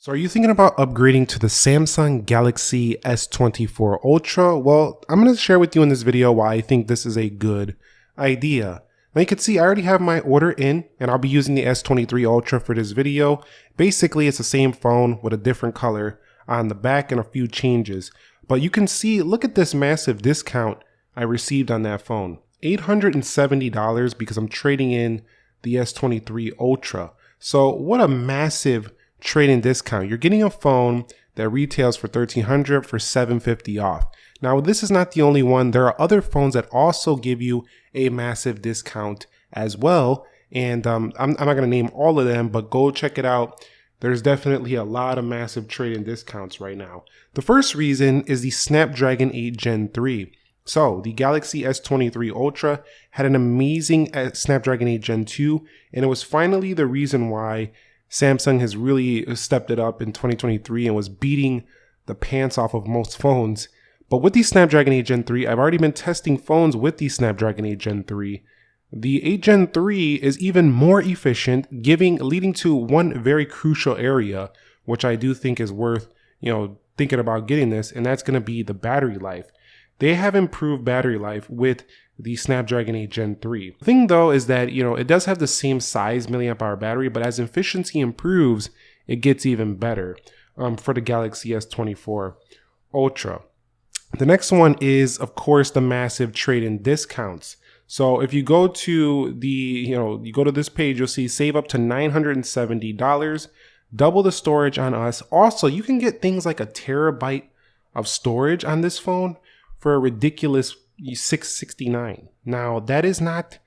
So are you thinking about upgrading to the Samsung Galaxy S24 Ultra? Well, I'm going to share with you in this video why I think this is a good idea. Now you can see I already have my order in and I'll be using the S23 Ultra for this video. Basically, it's the same phone with a different color on the back and a few changes. But you can see, look at this massive discount I received on that phone. $870 because I'm trading in the S23 Ultra. So what a massive trade-in discount. You're getting a phone that retails for $1,300 for $750 off. Now, this is not the only one. There are other phones that also give you a massive discount as well. And I'm not going to name all of them, but go check it out. There's definitely a lot of massive trade-in discounts right now. The first reason is the Snapdragon 8 Gen 3. So the Galaxy S23 Ultra had an amazing Snapdragon 8 Gen 2, and it was finally the reason why Samsung has really stepped it up in 2023 and was beating the pants off of most phones. But with the Snapdragon 8 Gen 3, I've already been testing phones with the Snapdragon 8 Gen 3. The 8 Gen 3 is even more efficient, leading to one very crucial area, which I do think is worth, thinking about getting this, and that's going to be the battery life. They have improved battery life with the Snapdragon 8 Gen 3. The thing though is that, it does have the same size milliamp hour battery, but as efficiency improves, it gets even better for the Galaxy S24 Ultra. The next one is, of course, the massive trade-in discounts. So if you go to you go to this page, you'll see save up to $970, double the storage on us. Also, you can get things like a terabyte of storage on this phone for a ridiculous $669. Now, that is not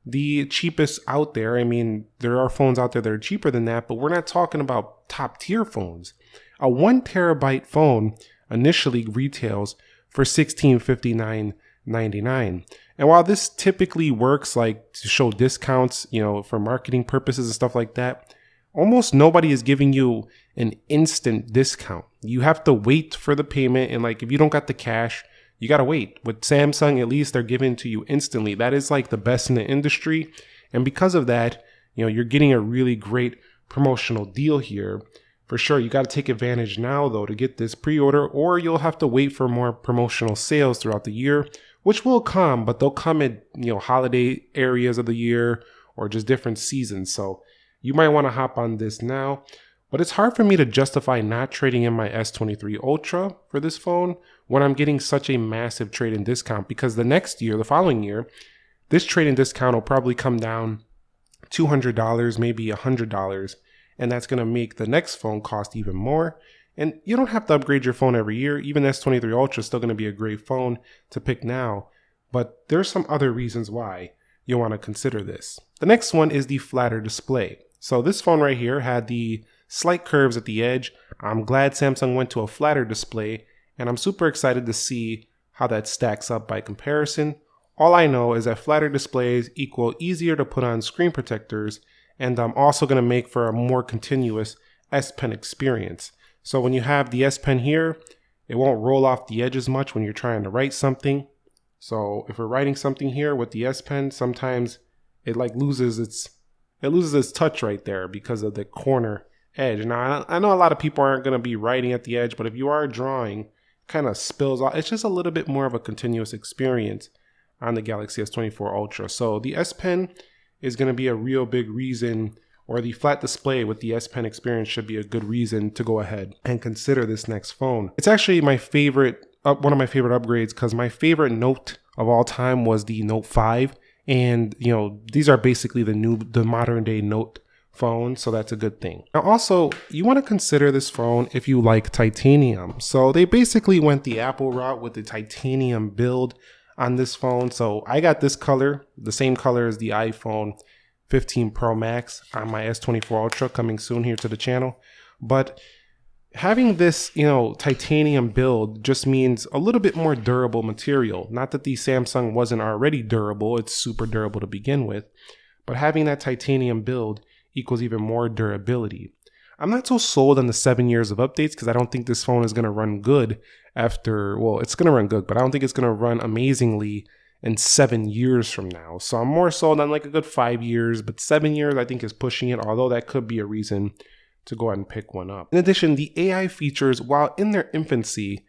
the cheapest out there. I mean, there are phones out there that are cheaper than that, but we're not talking about top tier phones. A 1 terabyte phone initially retails for $1,659.99. And while this typically works like to show discounts, for marketing purposes and stuff like that, almost nobody is giving you an instant discount. You have to wait for the payment, and if you don't got the cash, you got to wait. With Samsung, at least they're giving to you instantly. That is like the best in the industry. And because of that, you're getting a really great promotional deal here. For sure, you got to take advantage now, though, to get this pre-order, or you'll have to wait for more promotional sales throughout the year, which will come, but they'll come in, holiday areas of the year or just different seasons. So you might want to hop on this now. But it's hard for me to justify not trading in my S23 Ultra for this phone when I'm getting such a massive trade-in discount, because the following year, this trade-in discount will probably come down $200, maybe $100, and that's going to make the next phone cost even more. And you don't have to upgrade your phone every year. Even S23 Ultra is still going to be a great phone to pick now, but there's some other reasons why you want to consider this. The next one is the flatter display. So this phone right here had the slight curves at the edge. I'm glad Samsung went to a flatter display, and I'm super excited to see how that stacks up by comparison. All I know is that flatter displays equal easier to put on screen protectors, and I'm also going to make for a more continuous S Pen experience. So when you have the S Pen here, it won't roll off the edge as much when you're trying to write something. So if we're writing something here with the S Pen, sometimes it loses its touch right there because of the corner edge. Now, I know a lot of people aren't going to be writing at the edge, but if you are drawing, it kind of spills off. It's just a little bit more of a continuous experience on the Galaxy S24 Ultra. So the S Pen is going to be a real big reason, or the flat display with the S Pen experience should be a good reason to go ahead and consider this next phone. It's actually my favorite, one of my favorite upgrades, because my favorite Note of all time was the Note 5. And, these are basically the modern day Note phone, so that's a good thing. Now also, you want to consider this phone if you like titanium. So they basically went the Apple route with the titanium build on this phone. So I got this color, the same color as the iPhone 15 Pro Max on my S24 Ultra, coming soon here to the channel. But having this, titanium build just means a little bit more durable material. Not that the Samsung wasn't already durable, it's super durable to begin with, but having that titanium build equals even more durability. I'm not so sold on the 7 years of updates, because I don't think this phone is going to run good it's going to run good, but I don't think it's going to run amazingly in 7 years from now. So I'm more sold on a good 5 years, but 7 years I think is pushing it, although that could be a reason to go ahead and pick one up. In addition, the AI features, while in their infancy,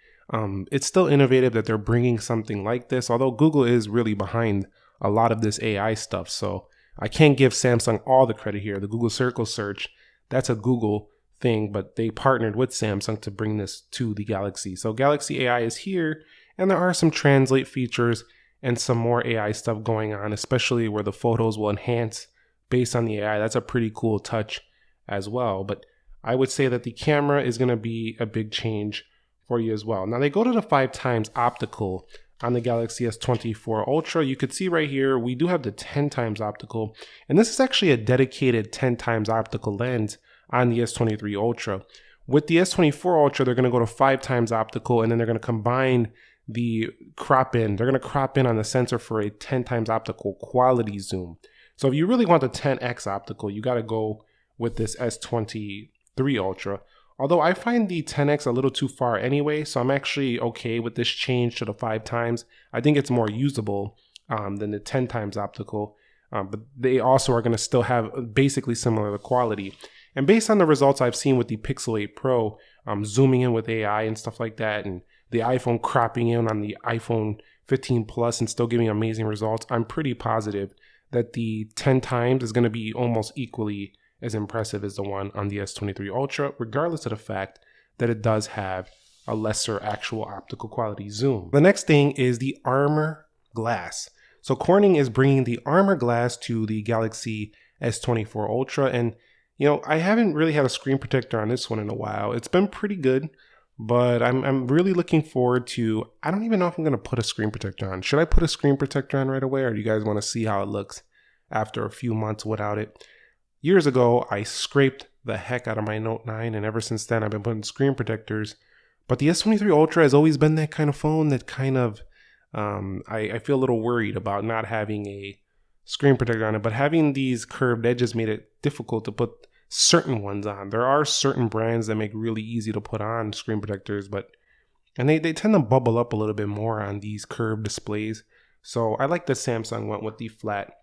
it's still innovative that they're bringing something like this, although Google is really behind a lot of this AI stuff. So I can't give Samsung all the credit here. The Google Circle search, that's a Google thing, but they partnered with Samsung to bring this to the Galaxy. So Galaxy AI is here, and there are some translate features and some more AI stuff going on, especially where the photos will enhance based on the AI. That's a pretty cool touch as well. But I would say that the camera is going to be a big change for you as well. Now they go to the 5x optical on the Galaxy S24 Ultra. You could see right here, we do have the 10x optical, and this is actually a dedicated 10x optical lens on the S23 Ultra. With the S24 Ultra, they're going to go to 5x optical, and then they're going to combine the crop in. They're going to crop in on the sensor for a 10x optical quality zoom. So if you really want the 10x optical, you got to go with this S23 Ultra. Although I find the 10x a little too far anyway, so I'm actually okay with this change to the 5x. I think it's more usable than the 10x optical, but they also are going to still have basically similar quality. And based on the results I've seen with the Pixel 8 Pro, zooming in with AI and stuff like that, and the iPhone cropping in on the iPhone 15 Plus and still giving amazing results, I'm pretty positive that the 10x is going to be almost equally as impressive as the one on the S23 Ultra, regardless of the fact that it does have a lesser actual optical quality zoom. The next thing is the Armor Glass. So Corning is bringing the Armor Glass to the Galaxy S24 Ultra, and you know, I haven't really had a screen protector on this one in a while. It's been pretty good, but I'm really looking forward to, I don't even know if I'm going to put a screen protector on. Should I put a screen protector on right away, or do you guys want to see how it looks after a few months without it? Years ago, I scraped the heck out of my Note 9, and ever since then, I've been putting screen protectors. But the S23 Ultra has always been that kind of phone that kind of, I feel a little worried about not having a screen protector on it. But having these curved edges made it difficult to put certain ones on. There are certain brands that make really easy to put on screen protectors, and they tend to bubble up a little bit more on these curved displays. So I like that Samsung went with the flat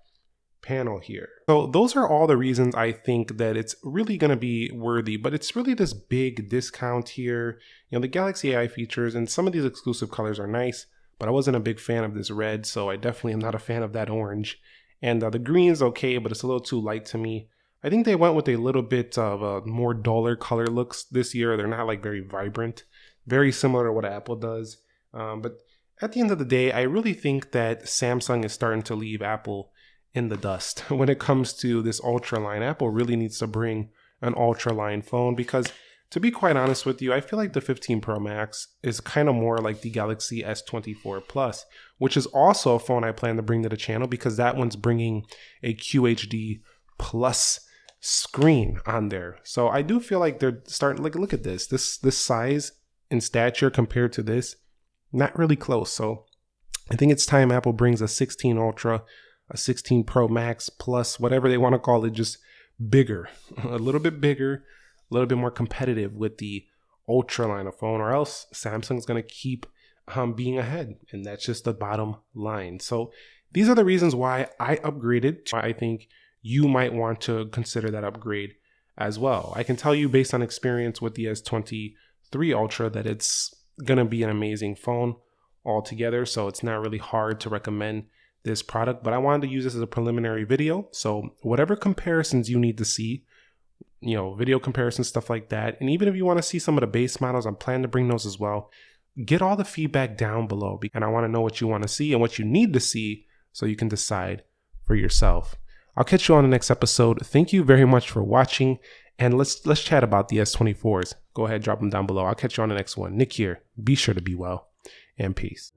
panel here. So those are all the reasons I think that it's really going to be worthy, but it's really this big discount here. You know, the Galaxy AI features and some of these exclusive colors are nice, but I wasn't a big fan of this red, so I definitely am not a fan of that orange. And the green is okay, but it's a little too light to me. I think they went with a little bit of a more duller color looks this year. They're not like very vibrant, very similar to what Apple does. But at the end of the day, I really think that Samsung is starting to leave Apple in the dust when it comes to this ultra line. Apple really needs to bring an ultra line phone, because to be quite honest with you, I feel like the 15 Pro Max is kind of more like the Galaxy S24 Plus, which is also a phone I plan to bring to the channel, because that one's bringing a QHD Plus screen on there. So I do feel like they're starting, like, look at this size and stature compared to this, not really close. So I think it's time Apple brings a 16 Ultra, a 16 Pro Max Plus, whatever they want to call it, just bigger, a little bit bigger, a little bit more competitive with the Ultra line of phone, or else Samsung's going to keep being ahead. And that's just the bottom line. So these are the reasons why I upgraded. I think you might want to consider that upgrade as well. I can tell you based on experience with the S23 Ultra that it's going to be an amazing phone altogether. So it's not really hard to recommend this product, but I wanted to use this as a preliminary video. So whatever comparisons you need to see, you know, video comparisons, stuff like that. And even if you want to see some of the base models, I'm planning to bring those as well. Get all the feedback down below, and I want to know what you want to see and what you need to see so you can decide for yourself. I'll catch you on the next episode. Thank you very much for watching, and let's chat about the S24s. Go ahead, drop them down below. I'll catch you on the next one. Nick here. Be sure to be well, and peace.